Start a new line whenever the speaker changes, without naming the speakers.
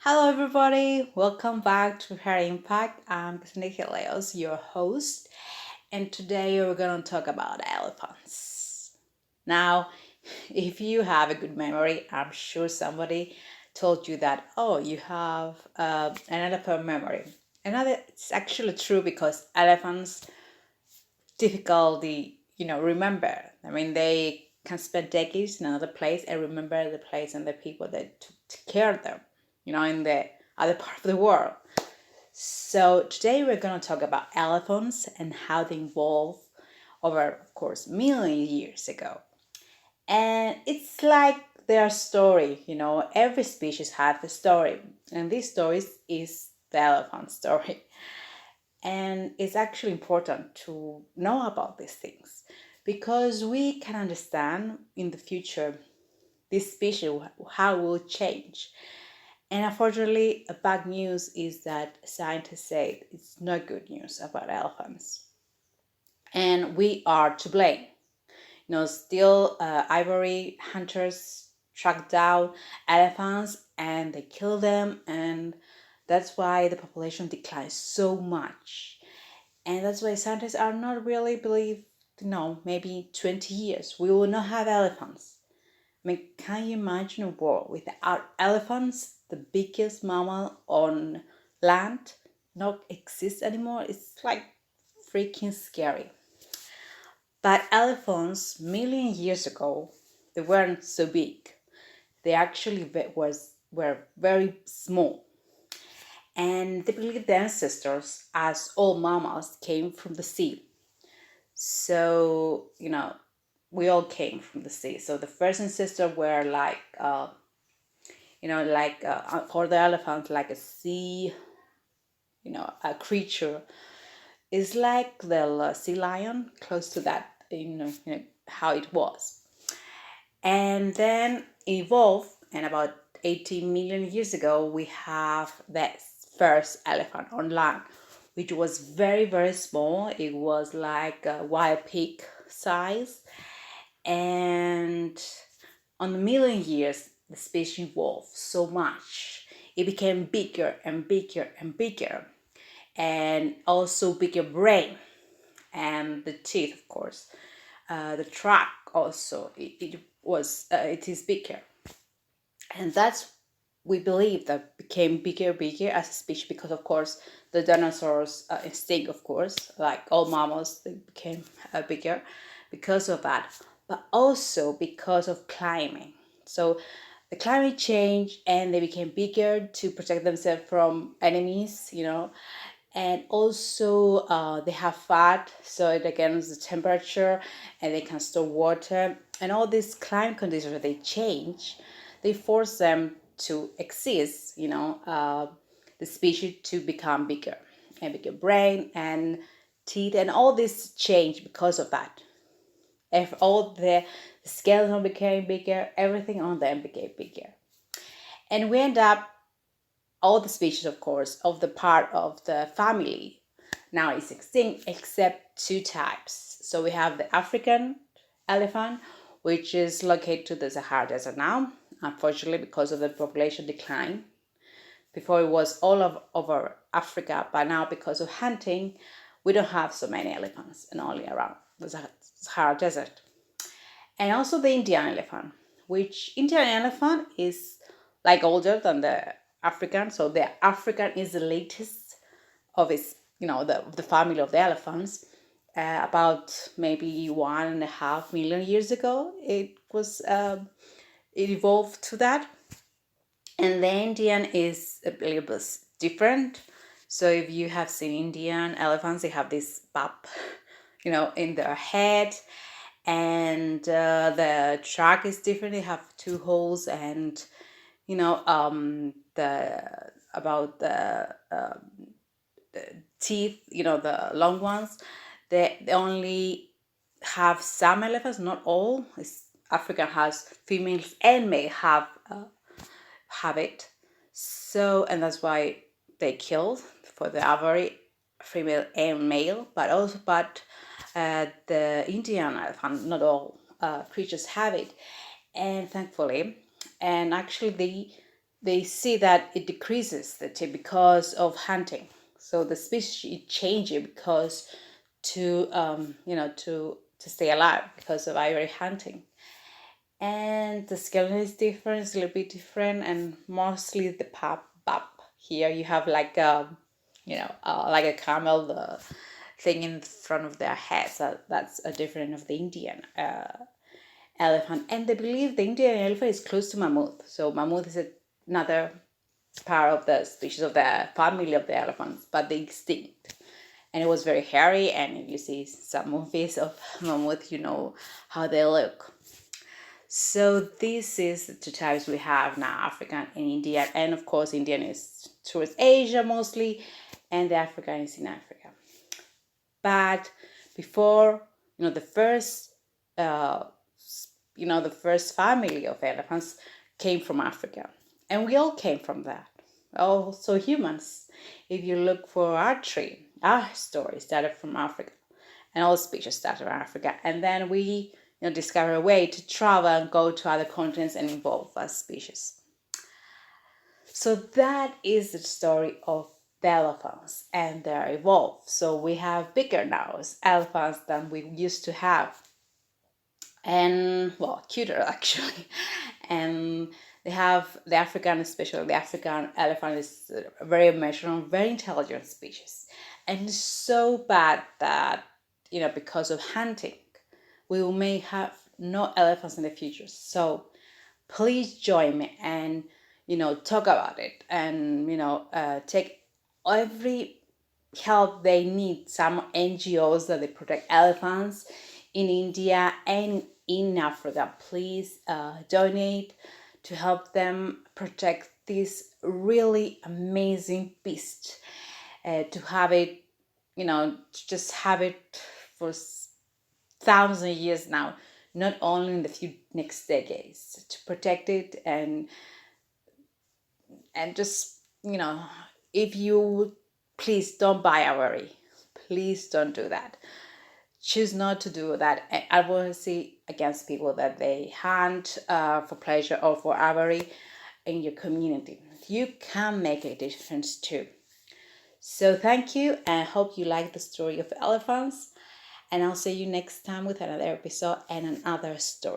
Hello, everybody. Welcome back to Hair Impact. I'm Cassandra Leos, your host, and today we're going to talk about elephants. Now, if you have a good memory, I'm sure somebody told you that, oh, you have an elephant memory. And it's actually true because elephants difficulty, remember. I mean, they can spend decades in another place and remember the place and the people that took care of them, in the other part of the world. So today we're going to talk about elephants and how they evolved over, of course, million years ago. And it's like their story, every species has a story, and this story is the elephant story. And it's actually important to know about these things because we can understand in the future this species how it will change. And unfortunately, a bad news is that scientists say it's not good news about elephants. And we are to blame. Still ivory hunters track down elephants and they kill them, and that's why the population declines so much. And that's why scientists are not really believe, maybe 20 years we will not have elephants. I mean, can you imagine a world without elephants, the biggest mammal on land, not exist anymore? It's like freaking scary. But elephants, million years ago, they weren't so big. They actually were very small. And they believe the ancestors, as all mammals, came from the sea. So, we all came from the sea. So the first ancestors were like, for the elephant, like a sea, a creature. It's like the sea lion, close to that, how it was. And then evolved, and about 18 million years ago, we have the first elephant on land, which was very, very small. It was like a wild pig size. And on the million years, the species evolved so much. It became bigger and bigger and bigger, and also bigger brain, and the teeth, of course. The track also, it is bigger. And that's, we believe, that became bigger as a species because, of course, the dinosaurs extinct, of course, like all mammals, they became bigger because of that, but also because of climate. So the climate changed and they became bigger to protect themselves from enemies, and also they have fat, so it against the temperature, and they can store water. And all these climate conditions that they change, they force them to exist, the species to become bigger and bigger brain and teeth, and all this change because of that. If all the skeleton became bigger, everything on them became bigger, and we end up, all the species, of course, of the part of the family now is extinct except two types. So we have the African elephant, which is located to the Sahara Desert now, unfortunately, because of the population decline. Before it was all over Africa, but now because of hunting, we don't have so many elephants and only around the Sahara Desert. And also the Indian elephant, which Indian elephant is like older than the African. So the African is the latest of its, the family of the elephants. About maybe 1.5 million years ago, it evolved to that. And the Indian is a little bit different. So if you have seen Indian elephants, they have this bump, in their head, and the track is different. They have two holes, and the teeth, the long ones, they only have some elephants, not all. Africa has females and male have it. So, and that's why they killed for the average female and male, but the Indian elephant, not all creatures have it, and thankfully, and actually they see that it decreases the tip because of hunting. So the species changes because to stay alive because of ivory hunting. And the skeleton is different, it's a little bit different, and mostly the pop up here you have like like a camel, the thing in front of their head. So that's a different of the Indian elephant. And they believe the Indian elephant is close to mammoth. So mammoth is another part of the species of the family of the elephants, but they extinct. And it was very hairy, and if you see some movies of mammoth, you know how they look. So this is the two types we have now, African and Indian. And of course, Indian is towards Asia mostly, and the African is in Africa. But before, the first, the first family of elephants came from Africa. And we all came from that. Also humans. If you look for our tree, our story started from Africa. And all species started from Africa. And then we discover a way to travel and go to other continents and evolve as species. So that is the story of the elephants and their evolve. So we have bigger now elephants than we used to have. And cuter actually. And they have the African, especially the African elephant is a very mature, very intelligent species. And it's so bad that, because of hunting, we may have no elephants in the future. So please join me and, talk about it and, take every help they need. Some NGOs that they protect elephants in India and in Africa. Please donate to help them protect this really amazing beast. To have it, to just have it for thousands of years now, not only in the few next decades, to protect it and just, if you please don't buy ivory, please don't do that. Choose not to do that. Advocacy against people that they hunt for pleasure or for ivory in your community. You can make a difference too. So thank you, and I hope you like the story of elephants. And I'll see you next time with another episode and another story.